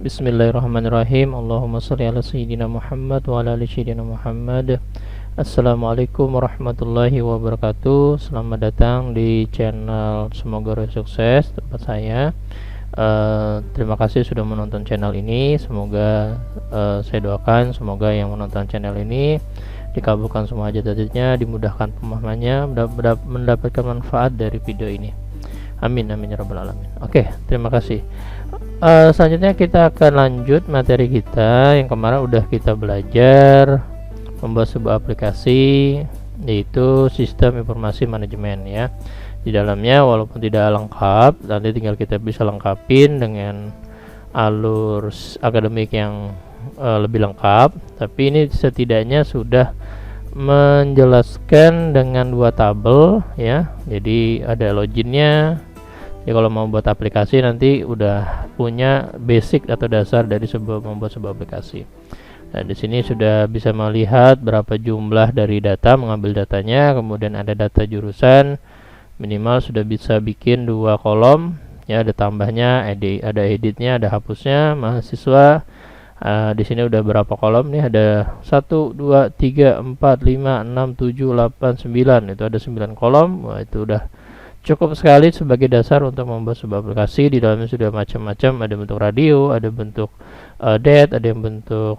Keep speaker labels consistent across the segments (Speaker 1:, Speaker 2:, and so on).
Speaker 1: Bismillahirrahmanirrahim. Allahumma sholli ala sayyidina Muhammad wa ala ali sayyidina Muhammad. Assalamualaikum warahmatullahi wabarakatuh. Selamat datang di channel Semoga Sukses tempat saya. Terima kasih sudah menonton channel ini. Semoga saya doakan semoga yang menonton channel ini dikabulkan semua hajat-hajatnya, dimudahkan pemahamannya, mendapatkan manfaat dari video ini. Amin amin ya rabbal alamin. Oke, terima kasih. Selanjutnya kita akan lanjut materi kita yang kemarin udah kita belajar membuat sebuah aplikasi, yaitu sistem informasi manajemen ya. Di dalamnya walaupun tidak lengkap, nanti tinggal kita bisa lengkapin dengan alur akademik yang lebih lengkap, tapi ini setidaknya sudah menjelaskan dengan dua tabel ya. Jadi ada loginnya. Ya kalau mau buat aplikasi nanti udah punya basic atau dasar dari membuat sebuah aplikasi. Nah, di sini sudah bisa melihat berapa jumlah dari data, mengambil datanya, kemudian ada data jurusan, minimal sudah bisa bikin 2 kolom ya, ada tambahnya, ada editnya, ada hapusnya, mahasiswa. Di sini udah berapa kolom nih? Ada 1 2 3 4 5 6 7 8 9. Itu ada 9 kolom. Wah, itu udah cukup sekali sebagai dasar untuk membuat sebuah aplikasi. Di dalamnya sudah macam-macam, ada bentuk radio, ada bentuk date, ada yang bentuk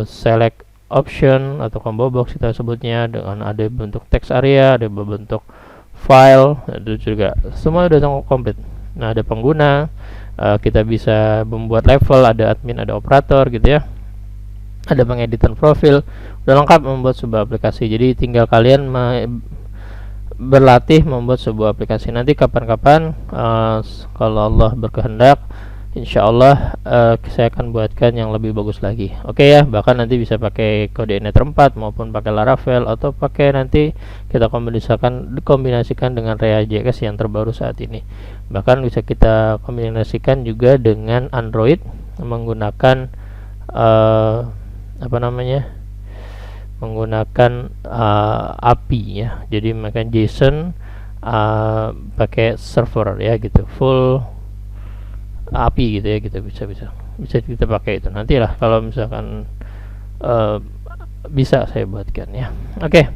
Speaker 1: select option atau combo box kita sebutnya, dengan ada bentuk text area, ada bentuk file, itu juga semua sudah sangat komplit. Nah, ada pengguna, kita bisa membuat level, ada admin, ada operator gitu ya, ada pengeditan profil, udah lengkap membuat sebuah aplikasi. Jadi tinggal kalian berlatih membuat sebuah aplikasi. Nanti kapan-kapan kalau Allah berkehendak, insya Allah saya akan buatkan yang lebih bagus lagi. Oke ya, bahkan nanti bisa pakai kode Ethernet 4 maupun pakai Laravel, atau pakai nanti kita kombinasikan dengan ReaJS yang terbaru saat ini. Bahkan bisa kita kombinasikan juga dengan Android menggunakan menggunakan API ya. Jadi makan JSON pakai server ya gitu, full API gitu ya, kita bisa kita pakai itu. Nantilah kalau misalkan bisa saya buatkan ya. Oke,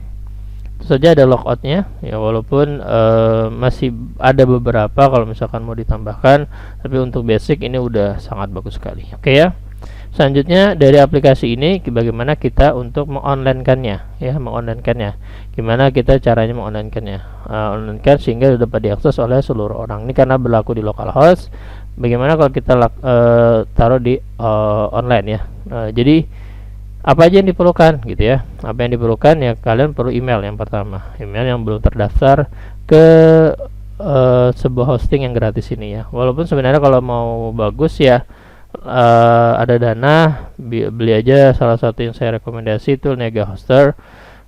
Speaker 1: itu saja ada logoutnya ya, walaupun masih ada beberapa kalau misalkan mau ditambahkan, tapi untuk basic ini udah sangat bagus sekali. Oke ya. Selanjutnya dari aplikasi ini bagaimana kita untuk mengonlinekannya ya, gimana kita caranya mengonlinekannya, onlinekan sehingga dapat diakses oleh seluruh orang. Ini karena berlaku di localhost. Bagaimana kalau kita taruh di online ya. Jadi apa aja yang diperlukan gitu ya, apa yang diperlukan ya, kalian perlu email yang pertama, email yang belum terdaftar ke sebuah hosting yang gratis ini ya. Walaupun sebenarnya kalau mau bagus ya, ada dana, beli aja salah satu yang saya rekomendasi itu Nega Hoster,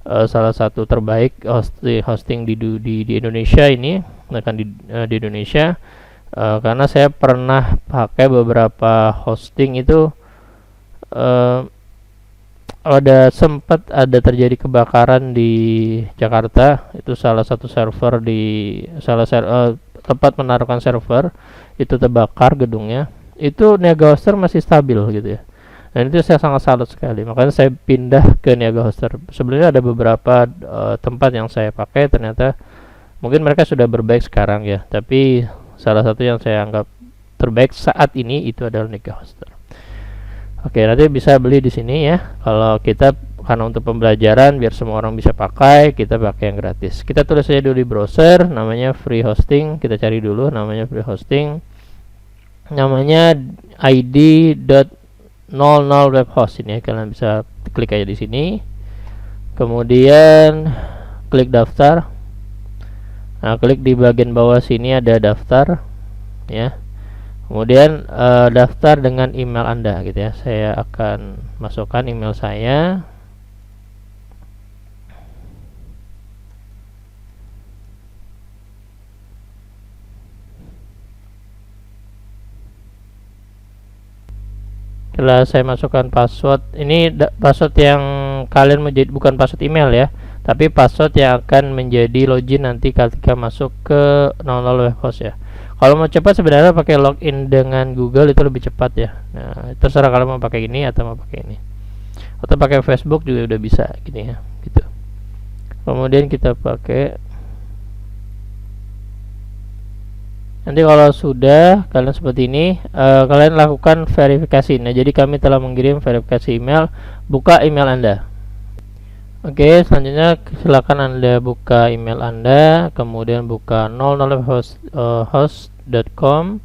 Speaker 1: salah satu terbaik hosting di Indonesia ini, di Indonesia, karena saya pernah pakai beberapa hosting itu, sempat ada terjadi kebakaran di Jakarta. Itu salah satu server tempat menaruhkan server itu terbakar gedungnya. Itu Nega Hoster masih stabil gitu ya. Dan itu saya sangat salut sekali, makanya saya pindah ke Niaga Hoster. Sebenarnya ada beberapa tempat yang saya pakai, ternyata mungkin mereka sudah berbaik sekarang ya, tapi salah satu yang saya anggap terbaik saat ini itu adalah Niaga Hoster. Oke, nanti bisa beli di sini ya. Kalau kita karena untuk pembelajaran biar semua orang bisa pakai, kita pakai yang gratis. Kita tulis saja dulu di browser, namanya free hosting. Kita cari dulu namanya free hosting. Namanya id.00webhost ini ya. Kalian bisa klik aja di sini. Kemudian klik daftar. Nah, klik di bagian bawah sini ada daftar ya. Kemudian daftar dengan email Anda gitu ya. Saya akan masukkan email saya. Setelah saya masukkan password, ini password yang kalian menjadi bukan password email ya, tapi password yang akan menjadi login nanti ketika masuk ke 00 webhost ya. Kalau mau cepat sebenarnya pakai login dengan Google itu lebih cepat ya. Nah, terserah kalau mau pakai ini atau mau pakai ini. Atau pakai Facebook juga udah bisa gini ya, gitu. Kemudian kita pakai. Nanti kalau sudah kalian seperti ini, kalian lakukan verifikasi. Nah, jadi kami telah mengirim verifikasi email. Buka email Anda. Oke, selanjutnya silakan Anda buka email Anda, kemudian buka 00host.com.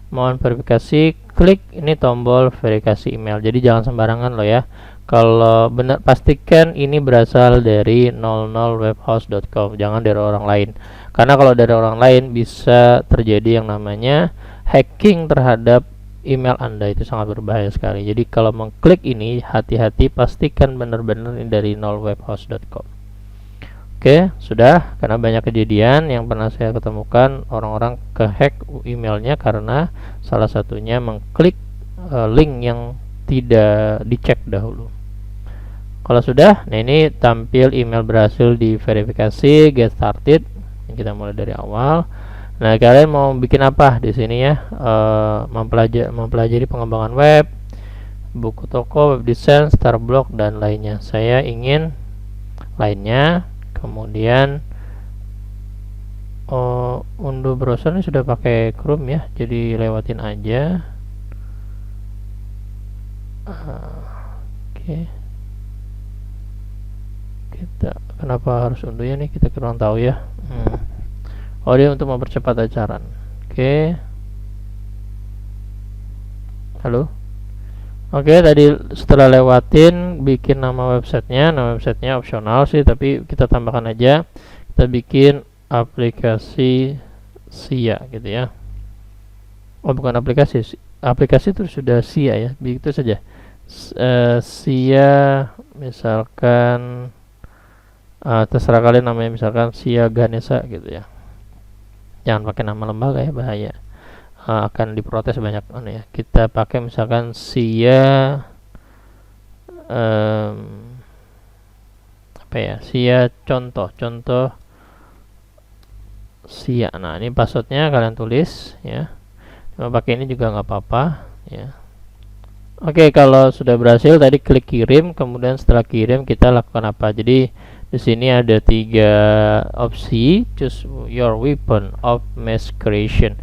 Speaker 1: Mohon verifikasi, klik ini tombol verifikasi email. Jadi jangan sembarangan loh ya. Kalau benar pastikan ini berasal dari 00webhost.com, jangan dari orang lain. Karena kalau dari orang lain bisa terjadi yang namanya hacking terhadap email Anda, itu sangat berbahaya sekali. Jadi kalau mengklik ini hati-hati, pastikan benar-benar ini dari 00webhost.com. Oke, sudah, karena banyak kejadian yang pernah saya ketemukan orang-orang kehack emailnya karena salah satunya mengklik link yang tidak dicek dahulu. Kalau sudah, nah ini tampil email berhasil diverifikasi, get started. Kita mulai dari awal. Nah, kalian mau bikin apa di sini ya? Mempelajari pengembangan web, buku toko, web design, start blog dan lainnya. Saya ingin lainnya. Kemudian unduh browser ini sudah pakai Chrome ya, jadi lewatin aja. Oke. Kita kenapa harus unduh ya nih, kita kurang tahu ya. Oh, dia untuk mempercepat acara. Oke. Halo. Oke, tadi setelah lewatin bikin nama websitenya. Nama websitenya opsional sih, tapi kita tambahkan aja. Kita bikin aplikasi SIA gitu ya. Oh, bukan aplikasi. Aplikasi itu sudah SIA ya. Begitu saja. SIA misalkan terserah kalian namanya, misalkan SIA Ganesha gitu ya. Jangan pakai nama lembaga ya, bahaya. Akan diprotes banyak ya. Kita pakai misalkan SIA apa ya? SIA contoh SIA. Nah, ini passwordnya kalian tulis ya. Mau pakai ini juga nggak apa-apa ya. Oke, kalau sudah berhasil tadi klik kirim, kemudian setelah kirim kita lakukan apa? Jadi di sini ada 3 opsi, choose your weapon of mass creation.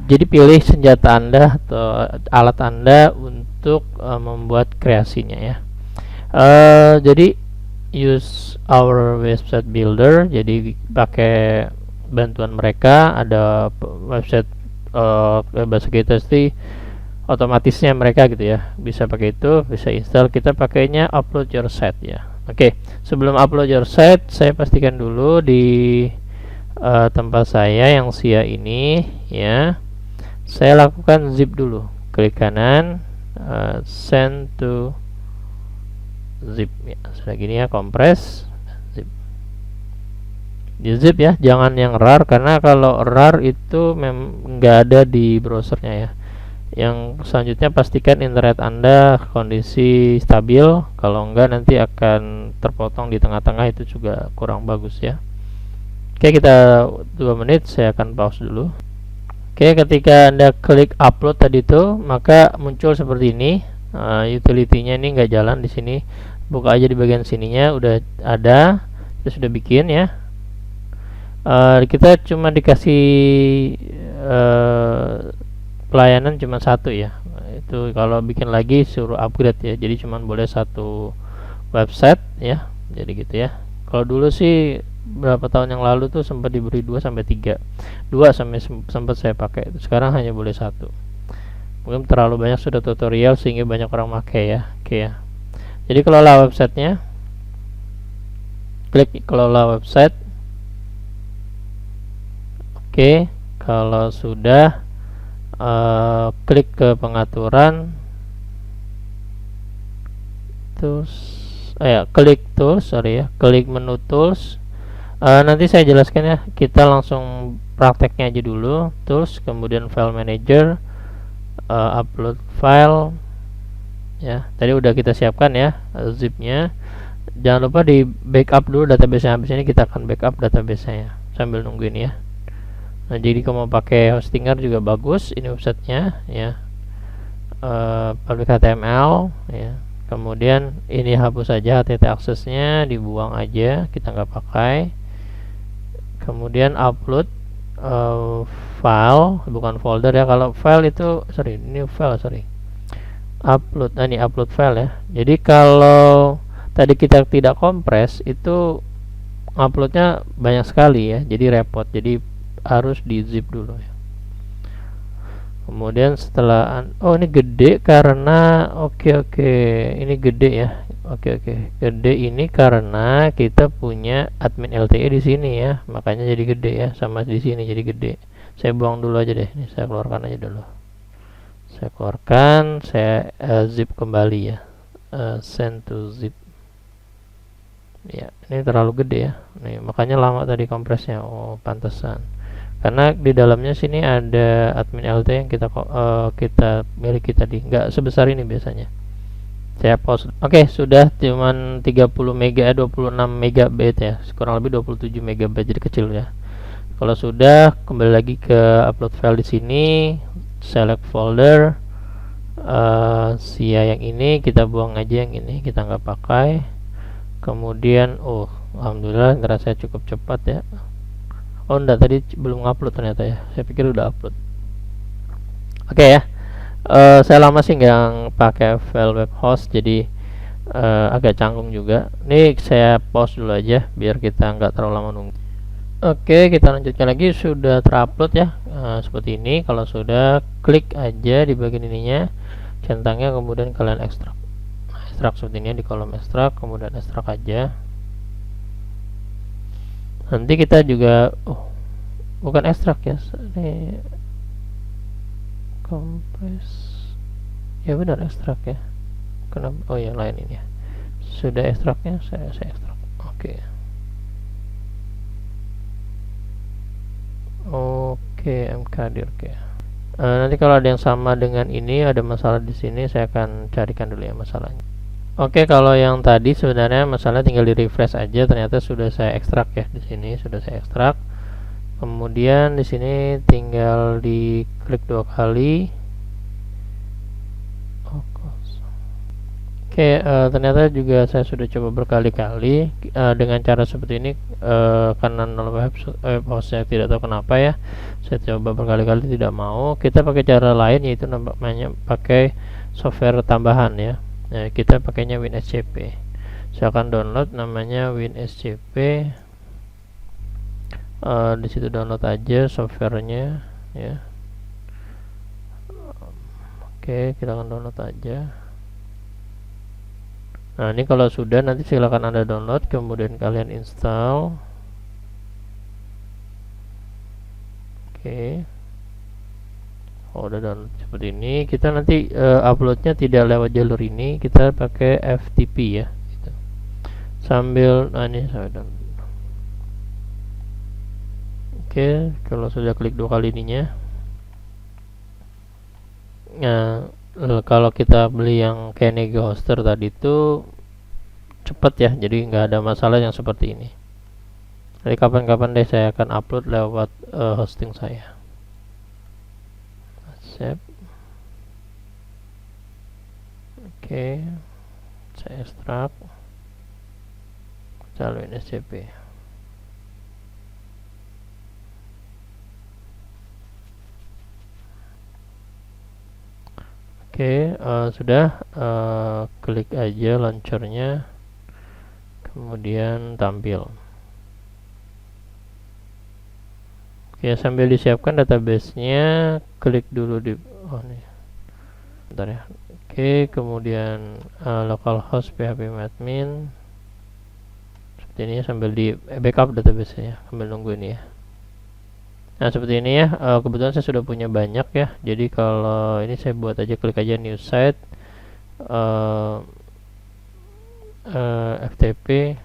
Speaker 1: Jadi pilih senjata Anda atau alat Anda untuk membuat kreasinya ya. Jadi use our website builder. Jadi pakai bantuan mereka, ada website bahasa kita sih otomatisnya mereka gitu ya. Bisa pakai itu, bisa install. Kita pakainya upload your site ya. Oke, sebelum upload your site, saya pastikan dulu di tempat saya yang SIA ini ya. Saya lakukan zip dulu. Klik kanan, send to zip ya. Sudah gini ya, kompres, zip. Di zip ya, jangan yang RAR, karena kalau RAR itu nggak ada di browsernya ya. Yang selanjutnya pastikan internet Anda kondisi stabil, kalau enggak nanti akan terpotong di tengah-tengah, itu juga kurang bagus ya. Oke, kita 2 menit, saya akan pause dulu. Oke, ketika Anda klik upload tadi itu, maka muncul seperti ini. Utility-nya ini nggak jalan di sini. Buka aja di bagian sininya, udah ada, kita sudah bikin ya. Kita cuma dikasih pelayanan cuma satu ya. Itu kalau bikin lagi suruh upgrade ya. Jadi cuma boleh satu website ya. Jadi gitu ya. Kalau dulu sih berapa tahun yang lalu tuh sempat diberi 2 sampai 3. 2 sampai sempat saya pakai. Sekarang hanya boleh satu. Mungkin terlalu banyak sudah tutorial sehingga banyak orang pakai ya. Oke ya. Jadi kelola websitenya. Klik kelola website. Oke, kalau sudah klik ke pengaturan. Terus klik tools, klik menu tools. Nanti saya jelaskan ya. Kita langsung prakteknya aja dulu. Tools, kemudian file manager, upload file ya. Tadi udah kita siapkan ya zipnya. Jangan lupa di backup dulu database-nya. Habis ini kita akan backup database-nya sambil nungguin ya. Nah, jadi kalau mau pakai hostinger juga bagus. Ini websitenya ya. Public HTML ya. Kemudian ini hapus saja HTTP aksesnya, dibuang aja, kita nggak pakai. Kemudian upload file, bukan folder ya. Kalau file itu ini file upload. Ini upload file ya. Jadi kalau tadi kita tidak kompres, itu uploadnya banyak sekali ya, jadi repot. Jadi harus di zip dulu ya. Kemudian setelah ini gede karena ini gede ya. Gede ini karena kita punya admin LTE di sini ya, makanya jadi gede ya. Sama di sini jadi gede. Saya buang dulu aja deh. Ini saya keluarkan aja dulu. Saya keluarkan, saya zip kembali ya. Send to zip. Ya, ini terlalu gede ya. Nih, makanya lama tadi kompresnya. Oh, pantesan. Karena di dalamnya sini ada admin LTE yang kita miliki tadi, nggak sebesar ini biasanya. Saya pause. Oke, sudah cuman 30 mega 26 megabit ya, kurang lebih 27 megabit, jadi kecil ya. Kalau sudah, kembali lagi ke upload file di sini, select folder, yang ini kita buang aja, yang ini kita nggak pakai. Kemudian alhamdulillah ngerasa cukup cepat ya. Enggak, tadi belum upload ternyata ya. Saya pikir udah upload. Oke ya. Saya lama sih nggak pakai file web host, jadi agak canggung juga. Ini saya pause dulu aja biar kita nggak terlalu lama nunggu. Oke, kita lanjutkan lagi. Sudah terupload ya. Seperti ini. Kalau sudah, klik aja di bagian ininya, centangnya, kemudian kalian ekstrak. Ekstrak seperti ini di kolom ekstrak, kemudian ekstrak aja. Nanti kita juga bukan ekstrak ya, ini kompres ya, benar ekstrak ya. Kenapa? Yang lain ini ya. Sudah ekstraknya, saya ekstrak. Oke, mkdir. Nanti kalau ada yang sama dengan ini, ada masalah di sini, saya akan carikan dulu ya masalahnya. Oke, kalau yang tadi sebenarnya masalah tinggal di refresh aja, ternyata sudah saya ekstrak ya. Di sini sudah saya ekstrak. Kemudian di sini tinggal diklik 2 kali. Oke, ternyata juga saya sudah coba berkali-kali dengan cara seperti ini, karena web hostnya tidak tahu kenapa ya. Saya coba berkali-kali tidak mau. Kita pakai cara lain, yaitu namanya pakai software tambahan ya. Nah, kita pakainya WinSCP. Saya akan download, namanya WinSCP. Di situ download aja softwarenya ya. Oke, kita akan download aja. Nah, ini kalau sudah, nanti silakan Anda download, kemudian kalian install. Oke. Udah download seperti ini. Kita nanti uploadnya tidak lewat jalur ini, kita pakai FTP ya gitu. Sambil ini saya download. Oke, kalau sudah klik 2 kali ininya. Nah, kalau kita beli yang Kenege Hoster tadi itu cepat ya, jadi nggak ada masalah yang seperti ini. Jadi kapan-kapan deh saya akan upload lewat hosting saya. Oke, saya ekstrak, lalu SCP. Oke, sudah, klik aja launchernya, kemudian tampil. Oke, sambil disiapkan database-nya, klik dulu di nih. Bentar ya. Oke, kemudian localhost php-admin. Seperti ini ya, sambil di backup database-nya, sambil nunggu ini ya. Nah, seperti ini ya. Kebetulan saya sudah punya banyak ya. Jadi kalau ini saya buat aja, klik aja new site, FTP,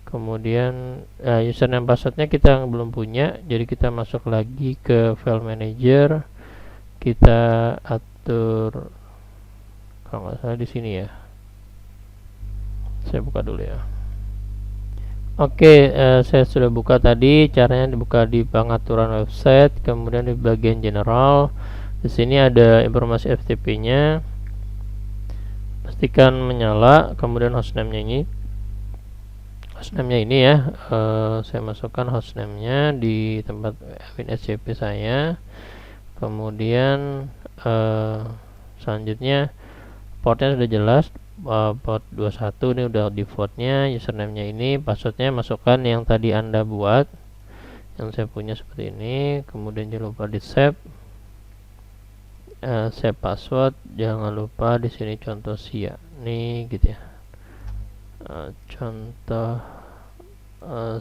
Speaker 1: kemudian username passwordnya kita belum punya, jadi kita masuk lagi ke file manager, kita atur, kalau nggak salah di sini ya, saya buka dulu ya. Oke, saya sudah buka tadi. Caranya dibuka di pengaturan website, kemudian di bagian general, di sini ada informasi FTP-nya, pastikan menyala, kemudian hostname-nya ini ya, saya masukkan hostname-nya di tempat admin SCP saya. Kemudian selanjutnya portnya sudah jelas, port 21 ini udah defaultnya. Username-nya ini, passwordnya masukkan yang tadi Anda buat, yang saya punya seperti ini. Kemudian jangan lupa di save, save password. Jangan lupa di sini contoh SIA nih gitu ya, contoh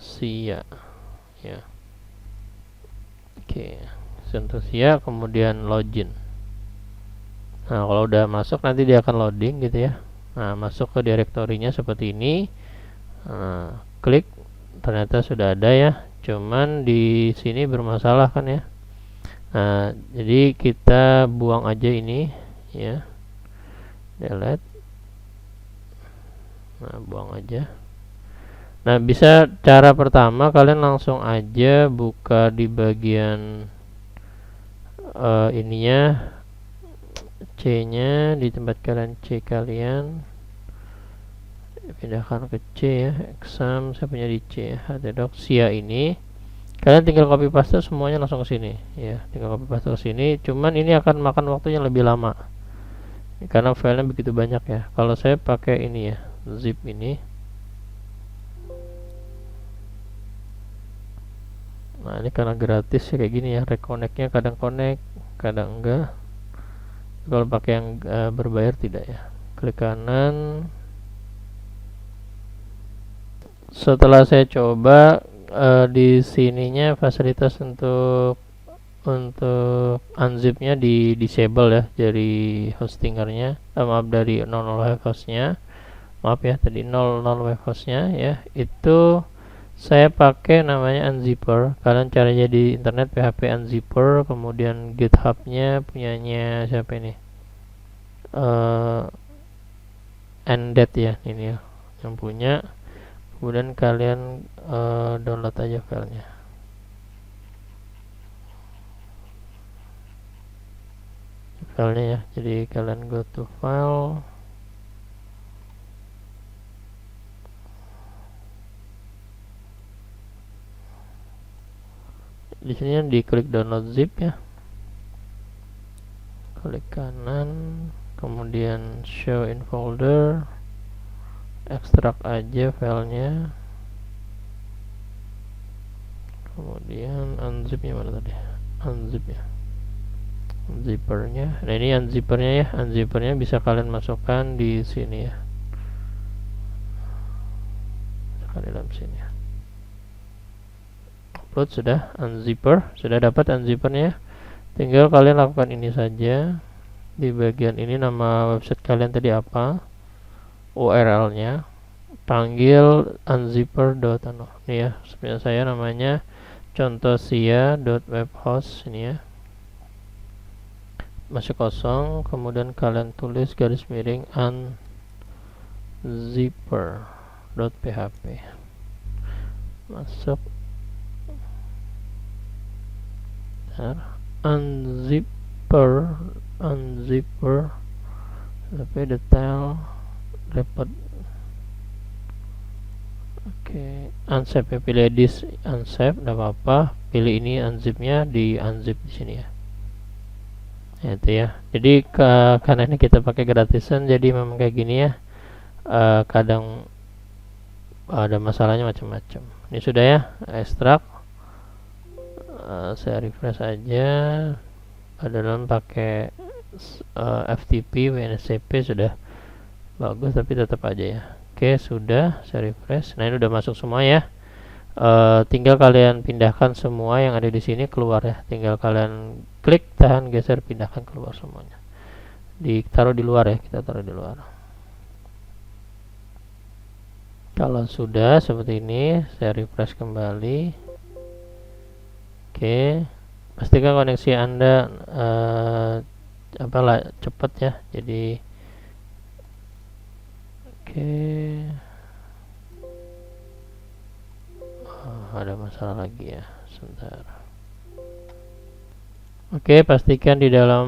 Speaker 1: SIA ya. Oke, contoh SIA, kemudian login. Nah, kalau udah masuk nanti dia akan loading gitu ya. Nah, masuk ke direktorinya seperti ini. Nah, klik, ternyata sudah ada ya. Cuman di sini bermasalah kan ya. Nah, jadi kita buang aja ini ya. Delete. Nah, buang aja. Nah, bisa cara pertama kalian langsung aja buka di bagian ininya, C-nya, di tempat kalian C kalian pindahkan ke C ya, exam saya punya di C ya, htdoc SIA ini. Kalian tinggal copy paste semuanya langsung ke sini ya, tinggal copy paste ke sini. Cuman ini akan makan waktunya lebih lama karena filenya begitu banyak ya. Kalau saya pakai ini ya, zip ini. Nah, ini karena gratis ya kayak gini ya, reconnect-nya kadang connect, kadang enggak. Kalau pakai yang berbayar tidak ya. Klik kanan. Setelah saya coba, di sininya fasilitas untuk unzip-nya di disable ya dari hostingernya, maaf, dari non web hostnya, maaf ya, tadi non web hostnya ya. Itu saya pakai namanya unzipper. Kalian cari aja di internet PHP unzipper, kemudian GitHub-nya punyanya siapa ini, Undead ya, ini ya yang punya. Kemudian kalian download aja filenya. Ya, jadi kalian go to file, di sini diklik download zip ya, klik kanan, kemudian show in folder, ekstrak aja filenya, kemudian unzip-nya mana tadi, unzip ya, zippernya. Nah, ini unzippernya ya, unzippernya bisa kalian masukkan di sini ya, masukkan di dalam sini ya. Upload sudah, unzipper sudah dapat unzippernya. Tinggal kalian lakukan ini saja. Di bagian ini nama website kalian tadi apa, URL-nya, panggil unzipper.ano. Ini ya, sebenarnya saya namanya contoh sia.webhost ini ya. Masih kosong, kemudian kalian tulis garis miring unzipper.php. Masuk. Unzipper tapi detail report. Oke, unzip ya, pilih disk unzip, tidak apa-apa. Pilih ini unzipnya, di unzip di sini ya. Itu ya. Jadi karena ini kita pakai gratisan, jadi memang kayak gini ya. Kadang ada masalahnya macam-macam. Ini sudah ya, ekstrak. Saya refresh aja. Dalam pakai FTP, WNSCP sudah bagus, tapi tetap aja ya. Oke, sudah, saya refresh. Nah, ini udah masuk semua ya. Tinggal kalian pindahkan semua yang ada di sini keluar ya. Tinggal kalian klik, tahan, geser, pindahkan keluar semuanya. Ditaruh di luar ya, kita taruh di luar. Kalau sudah seperti ini, saya refresh kembali. Oke, pastikan koneksi Anda cepat ya. Jadi oke. Ada masalah lagi ya, sebentar. Oke, pastikan di dalam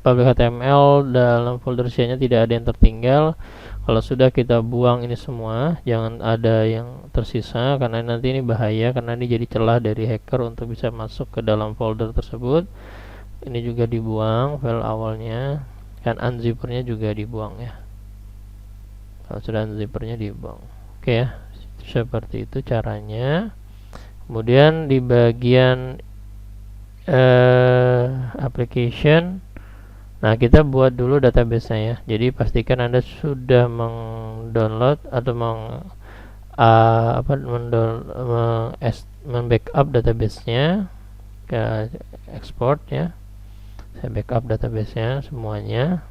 Speaker 1: public HTML dalam folder C-nya tidak ada yang tertinggal. Kalau sudah, kita buang ini semua, jangan ada yang tersisa karena nanti ini bahaya, karena ini jadi celah dari hacker untuk bisa masuk ke dalam folder tersebut. Ini juga dibuang file awalnya, kan unzippernya juga dibuang ya. Kalau sudah unzippernya dibuang. Oke ya, seperti itu caranya. Kemudian di bagian application, nah kita buat dulu database-nya ya. Jadi pastikan Anda sudah mendownload atau membackup database-nya ke export ya. Saya backup database-nya semuanya,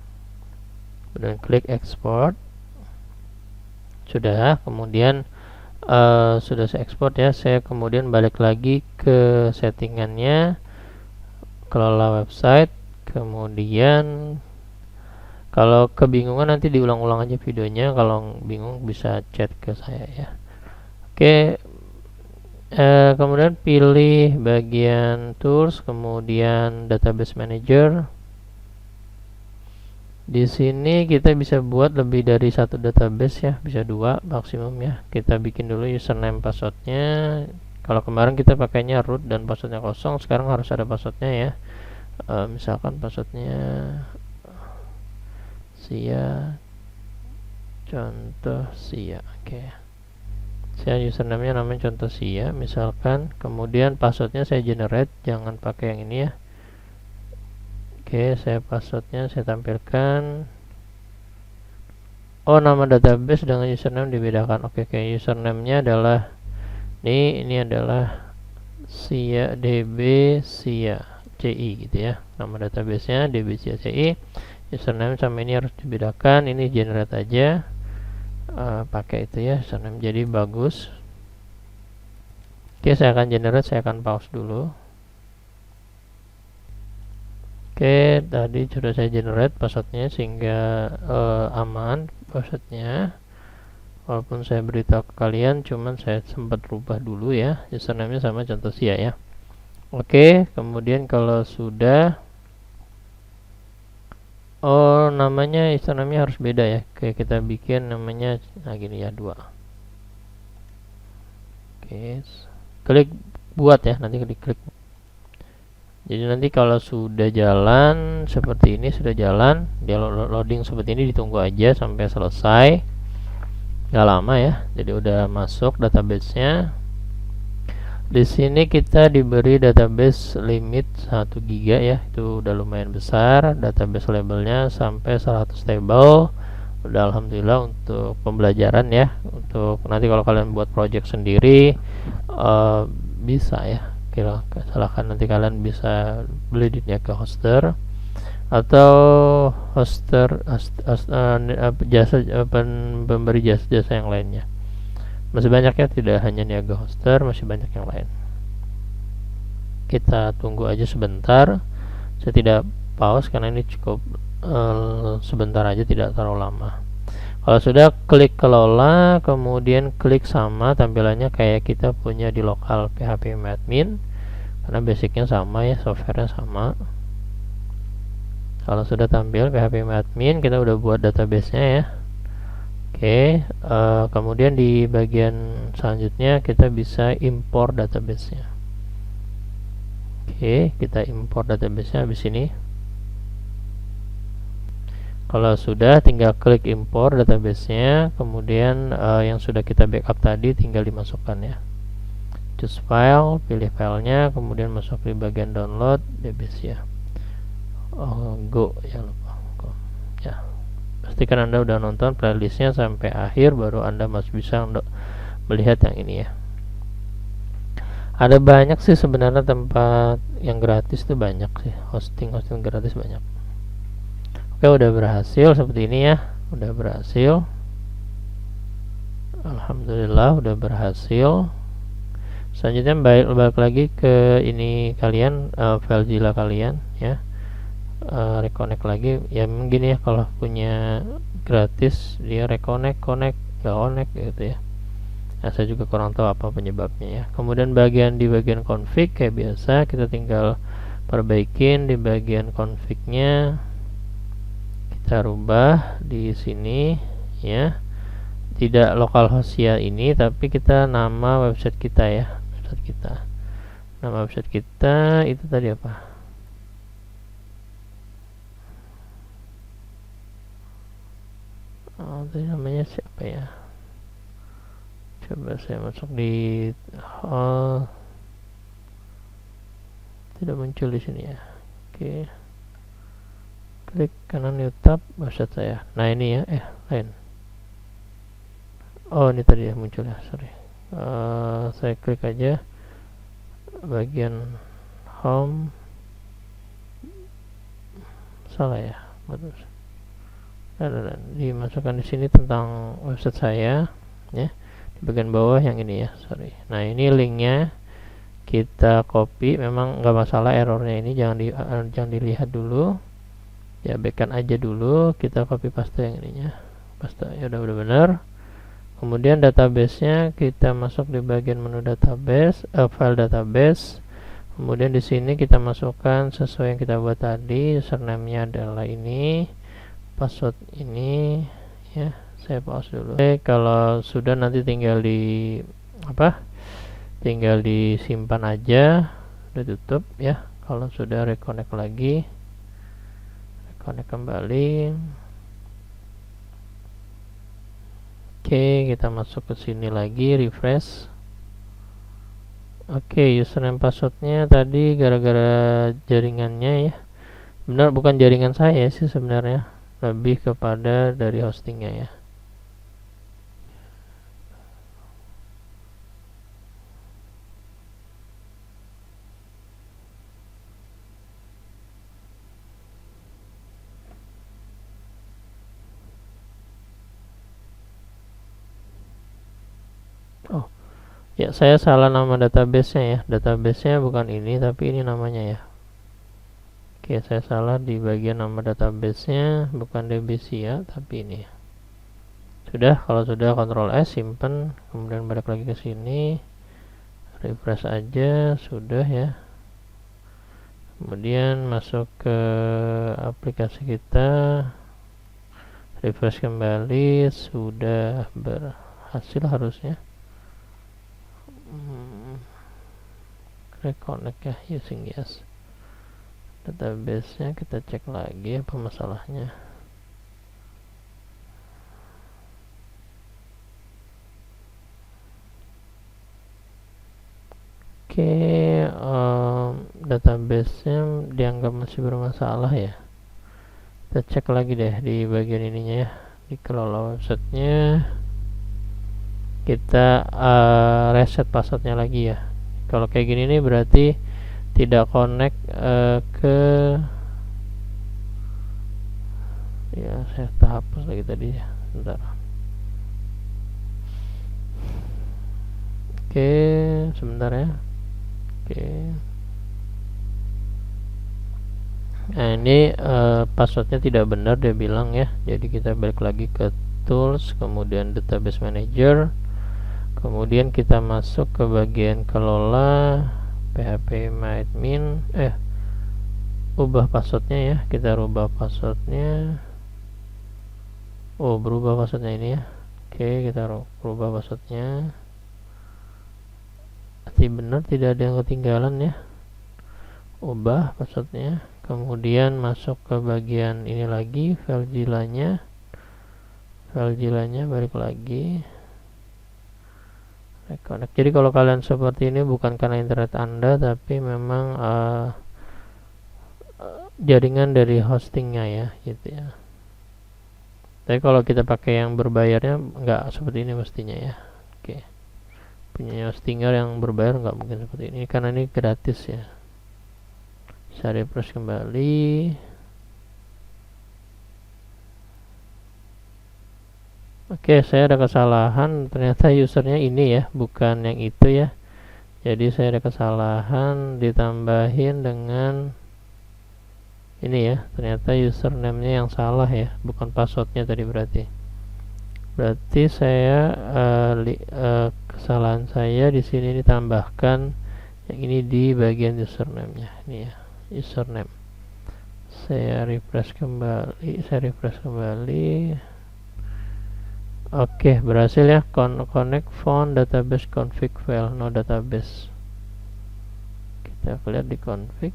Speaker 1: kemudian klik export. Sudah, kemudian sudah saya ekspor ya. Saya kemudian balik lagi ke settingannya, kelola website. Kemudian kalau kebingungan nanti diulang-ulang aja videonya, kalau bingung bisa chat ke saya ya. Oke, kemudian pilih bagian tools, kemudian database manager. Di sini kita bisa buat lebih dari satu database ya, bisa 2 maksimum ya. Kita bikin dulu username passwordnya. Kalau kemarin kita pakainya root dan passwordnya kosong, sekarang harus ada passwordnya ya. Misalkan passwordnya Sia, contoh Sia. Oke. Saya username-nya namanya contoh Sia misalkan. Kemudian passwordnya saya generate, jangan pakai yang ini ya. Oke, saya passwordnya saya tampilkan. Oh, nama database dengan username dibedakan. Oke, username-nya adalah ini adalah Sia DB Sia CI gitu ya. Nama database-nya DB Sia CI. Username sama ini harus dibedakan. Ini generate aja. Pakai itu ya username, jadi bagus. Oke, saya akan generate, saya akan pause dulu. Oke, tadi sudah saya generate passwordnya sehingga aman passwordnya. Walaupun saya beritahu ke kalian, cuman saya sempat rubah dulu ya. Username-nya sama contoh Sia ya. Oke, kemudian kalau sudah, namanya username-nya harus beda ya. Oke, kita bikin namanya gini ya, 2. Oke, klik buat ya, nanti klik. Jadi nanti kalau sudah jalan seperti ini, sudah jalan, dia loading seperti ini, ditunggu aja sampai selesai. Nggak lama ya. Jadi udah masuk database-nya. Di sini kita diberi database limit 1 GB ya. Itu udah lumayan besar. Database labelnya sampai 100 table. Udah alhamdulillah untuk pembelajaran ya. Untuk nanti kalau kalian buat project sendiri bisa ya. Silahkan nanti kalian bisa beli di niaga hoster atau jasa pemberi jasa yang lainnya. Masih banyak ya, tidak hanya niaga hoster, masih banyak yang lain. Kita tunggu aja sebentar. Saya tidak pause karena ini cukup sebentar aja, tidak terlalu lama. Kalau sudah, klik kelola, kemudian klik sama, tampilannya kayak kita punya di lokal PHP admin karena basicnya sama ya, softwarenya sama. Kalau sudah tampil PHP admin, kita udah buat database-nya ya. Oke, kemudian di bagian selanjutnya kita bisa import database-nya. Oke, kita import database-nya habis ini. Kalau sudah, tinggal klik import database-nya, kemudian yang sudah kita backup tadi tinggal dimasukkan ya. Choose file, pilih filenya, kemudian masuk di bagian download database ya. Go ya, lupa go ya. Pastikan Anda udah nonton playlistnya sampai akhir, baru Anda masih bisa untuk melihat yang ini ya. Ada banyak sih sebenarnya tempat yang gratis tuh, banyak sih, hosting gratis banyak. Oke, udah berhasil seperti ini ya, udah berhasil. Alhamdulillah udah berhasil. Selanjutnya balik lagi ke ini kalian, FileZilla kalian ya. Reconnect lagi ya, gini ya, kalau punya gratis dia reconnect, nggak connect gitu ya. Nah, saya juga kurang tahu apa penyebabnya ya. Kemudian di bagian config kayak biasa kita tinggal perbaikin di bagian config-nya. Kita rubah di sini ya. Tidak localhost ya ini, tapi kita nama website kita ya. Nama website kita itu tadi apa? Tadi namanya siapa ya? Coba saya masuk di tidak muncul di sini ya. Oke. Klik kanan new tab website saya. Nah ini ya, lain. Oh ini tadi ya muncul ya, sorry. Saya klik aja bagian home. Salah ya, betul. Dan dimasukkan di sini tentang website saya ya. Di bagian bawah yang ini ya, sorry. Nah ini linknya kita copy, memang nggak masalah errornya ini, jangan dilihat dulu ya, backkan aja dulu, kita copy paste yang ininya, paste ya, udah benar. Kemudian database-nya kita masuk di bagian menu database, file database. Kemudian di sini kita masukkan sesuai yang kita buat tadi, username-nya adalah ini, password ini ya. Saya pause dulu. Oke, kalau sudah nanti tinggal disimpan aja, udah tutup ya. Kalau sudah reconnect lagi, reconnect kembali. Oke, kita masuk ke sini lagi, refresh. Oke, username passwordnya tadi gara-gara jaringannya ya. Benar, bukan jaringan saya sih sebenarnya, lebih kepada dari hostingnya ya. Oh ya, saya salah nama database-nya ya. Database-nya bukan ini, tapi ini namanya ya. Oke, saya salah di bagian nama database-nya, bukan DBC ya, tapi ini. Sudah, kalau sudah Ctrl S, simpan, kemudian balik lagi ke sini, refresh aja, sudah ya. Kemudian masuk ke aplikasi kita, refresh kembali, sudah berhasil harusnya. Reconnect ya, using yes. Database-nya kita cek lagi apa masalahnya. Oke, database-nya dianggap masih bermasalah ya. Kita cek lagi deh di bagian ininya ya, di kelola website-nya. Kita reset passwordnya lagi ya. Kalau kayak gini nih berarti tidak connect ke ya, saya hapus lagi tadi ya, bentar. Oke, sebentar ya. Oke. Nah ini passwordnya tidak benar dia bilang ya. Jadi kita balik lagi ke tools, kemudian database manager, kemudian kita masuk ke bagian kelola PHP admin, ubah passwordnya ya, kita rubah passwordnya. Oh, berubah passwordnya ini ya. Oke, kita rubah passwordnya. Berarti benar, tidak ada yang ketinggalan ya. Ubah passwordnya, kemudian masuk ke bagian ini lagi, FileZilla-nya balik lagi, reconnect. Jadi kalau kalian seperti ini bukan karena internet Anda, tapi memang jaringan dari hostingnya ya, gitu ya. Tapi kalau kita pakai yang berbayarnya nggak seperti ini mestinya ya. Oke, punya hostinger yang berbayar nggak mungkin seperti ini karena ini gratis ya. Saya refresh kembali. Oke, saya ada kesalahan, ternyata usernya ini ya, bukan yang itu ya. Jadi saya ada kesalahan, ditambahin dengan ini ya, ternyata username-nya yang salah ya, bukan passwordnya tadi berarti. Berarti saya kesalahan saya di sini ditambahkan yang ini di bagian username-nya. Ini ya, username. Saya refresh kembali. Oke, berhasil ya. Connect phone database config file, no database. Kita lihat di config.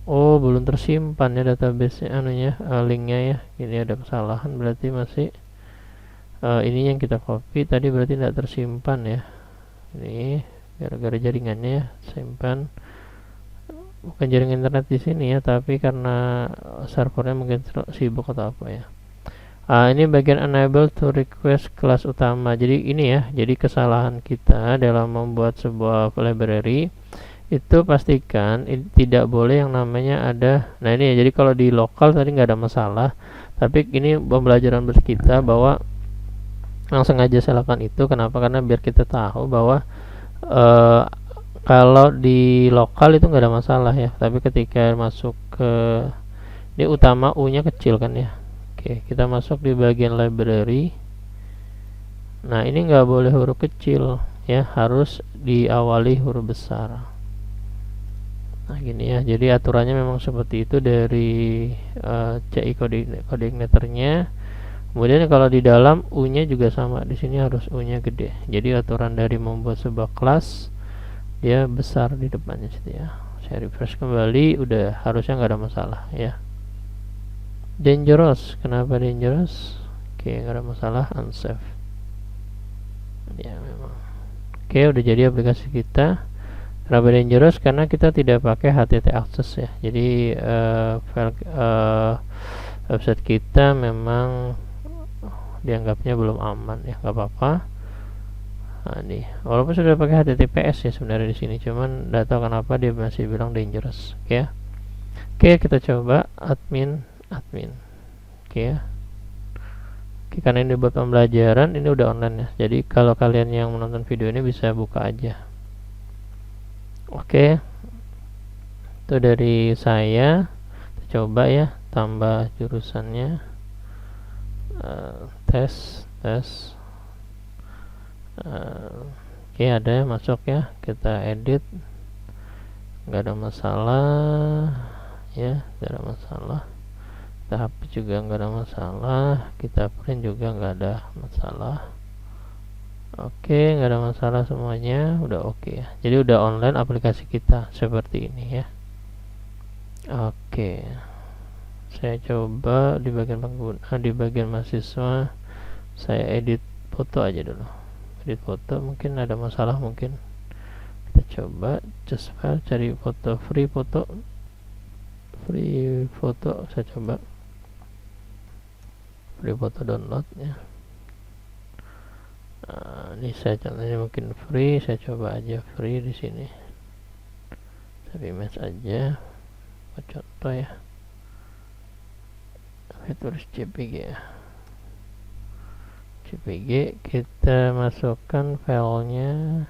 Speaker 1: Oh, belum tersimpan ya database anunya, linknya ya. Ini ada kesalahan, berarti masih ini yang kita copy tadi berarti tidak tersimpan ya. Ini gara-gara jaringannya ya, simpan. Bukan jaringan internet di sini ya, tapi karena servernya mungkin sibuk atau apa ya. Ini bagian enable to request kelas utama. Jadi ini ya, jadi kesalahan kita dalam membuat sebuah library itu pastikan tidak boleh yang namanya ada. Nah ini ya, jadi kalau di lokal tadi nggak ada masalah, tapi ini pembelajaran buat kita bahwa langsung aja saya lakukan itu. Kenapa? Karena biar kita tahu bahwa kalau di lokal itu nggak ada masalah ya, tapi ketika masuk ke ini utama U-nya kecil kan ya. Oke, kita masuk di bagian library. Nah, ini nggak boleh huruf kecil ya, harus diawali huruf besar. Nah, gini ya. Jadi aturannya memang seperti itu dari CI coordinatornya. Kemudian kalau di dalam U-nya juga sama. Di sini harus U-nya gede. Jadi aturan dari membuat sebuah kelas dia besar di depannya situ ya. Saya refresh kembali, udah harusnya nggak ada masalah ya. Dangerous, kenapa dangerous? Oke, nggak ada masalah, unsafe ya memang. Oke, udah jadi aplikasi kita. Kenapa dangerous? Karena kita tidak pakai HTTP access ya. Jadi website kita memang dianggapnya belum aman ya, nggak apa-apa. Nah, nih, walaupun sudah pakai HTTPS ya sebenarnya di sini, cuman nggak tahu kenapa dia masih bilang dangerous. Oke ya. Oke, kita coba admin. Oke ya. Oke, karena ini buat pembelajaran, ini udah online ya. Jadi kalau kalian yang menonton video ini bisa buka aja. Oke. Itu dari saya. Kita coba ya, tambah jurusannya. Tes. Oke, ada ya, masuk ya. Kita edit. Nggak ada masalah. Ya, nggak ada masalah. Kita hapus juga nggak ada masalah, kita print juga nggak ada masalah. Oke, nggak ada masalah semuanya, udah oke ya. Jadi udah online aplikasi kita seperti ini ya. Oke, saya coba di bagian pengguna, di bagian mahasiswa saya edit foto aja dulu. Edit foto, mungkin ada masalah, mungkin kita coba just file, cari foto, free foto, saya coba free foto download ya. Nah, ini saya contohnya mungkin free, saya coba aja free di sini. Tapi image aja, contoh ya. Oke, tulis JPG ya. JPG kita masukkan filenya.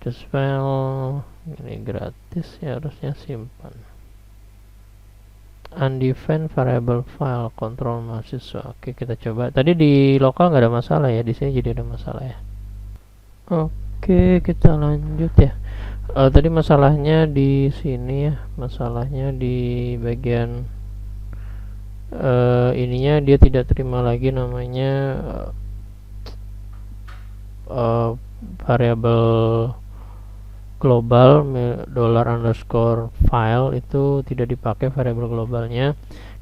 Speaker 1: Just file ini gratis ya, harusnya simpan. Undefined variable file kontrol mahasiswa. Oke, kita coba. Tadi di lokal nggak ada masalah ya, di sini jadi ada masalah ya. Oke, kita lanjut ya. Tadi masalahnya di sini ya, masalahnya di bagian ininya dia tidak terima lagi namanya uh, variabel global dollar underscore file itu tidak dipakai variabel globalnya.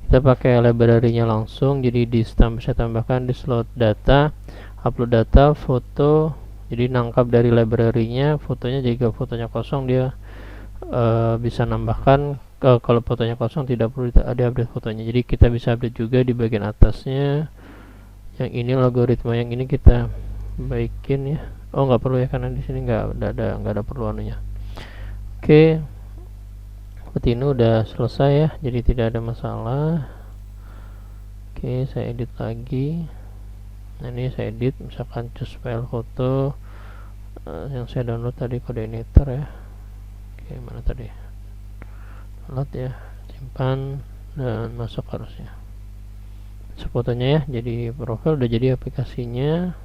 Speaker 1: Kita pakai library-nya langsung. Jadi di saya tambahkan di slot data, upload data, foto. Jadi nangkap dari library-nya fotonya. Jika fotonya kosong dia bisa nambahkan. Kalau fotonya kosong tidak perlu ada update fotonya. Jadi kita bisa update juga di bagian atasnya. Yang ini logaritma yang ini kita baikin ya. Oh nggak perlu ya karena di sini nggak ada perlu anunya. Oke, seperti ini udah selesai ya, jadi tidak ada masalah. Oke, saya edit lagi. Nah ini saya edit, misalkan choose file foto yang saya download tadi kode editor ya. Oke, mana tadi? Download ya, simpan dan masuk harusnya. Fotonya ya, jadi profil udah jadi aplikasinya.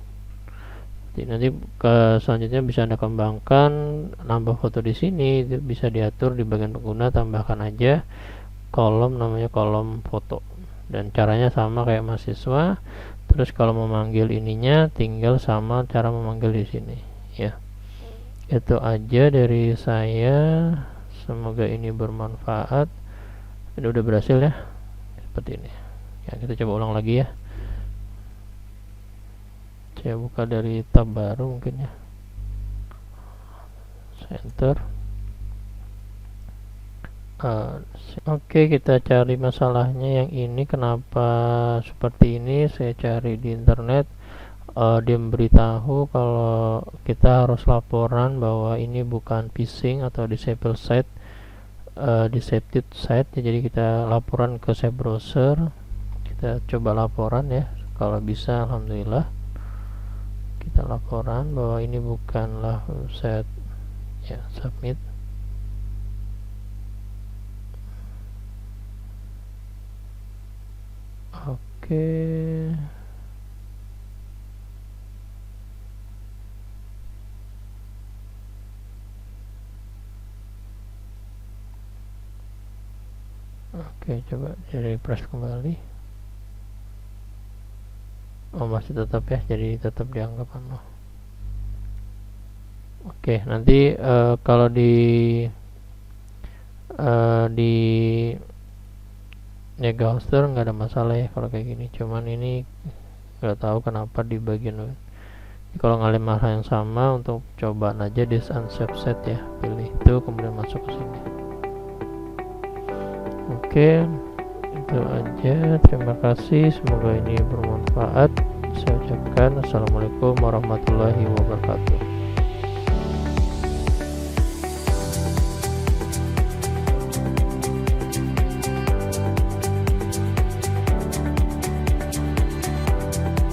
Speaker 1: Nanti ke selanjutnya bisa Anda kembangkan, nambah foto di sini bisa diatur di bagian pengguna, tambahkan aja kolom namanya kolom foto dan caranya sama kayak mahasiswa. Terus kalau memanggil ininya tinggal sama cara memanggil di sini ya. Itu aja dari saya, semoga ini bermanfaat. Ini udah berhasil ya, seperti ini ya. Kita coba ulang lagi ya. Saya buka dari tab baru mungkin ya, enter. Oke, kita cari masalahnya yang ini kenapa seperti ini. Saya cari di internet, dia memberitahu kalau kita harus laporan bahwa ini bukan phishing atau disable site, deceptive site ya. Jadi kita laporan ke site browser. Kita coba laporan ya, kalau bisa alhamdulillah. Kita laporan bahwa ini bukanlah website ya, submit. Oke, coba refresh kembali. Oh masih tetap ya, jadi tetap dianggap penuh. Oke, nanti kalau di Nega Hoster nggak ada masalah ya kalau kayak gini. Cuman ini nggak tahu kenapa di bagian kalau ngalamin hal yang sama, untuk coba aja this unsaved set ya, pilih itu kemudian masuk ke sini. Oke, itu aja. Terima kasih, semoga ini bermanfaat. Saya ucapkan assalamualaikum warahmatullahi wabarakatuh.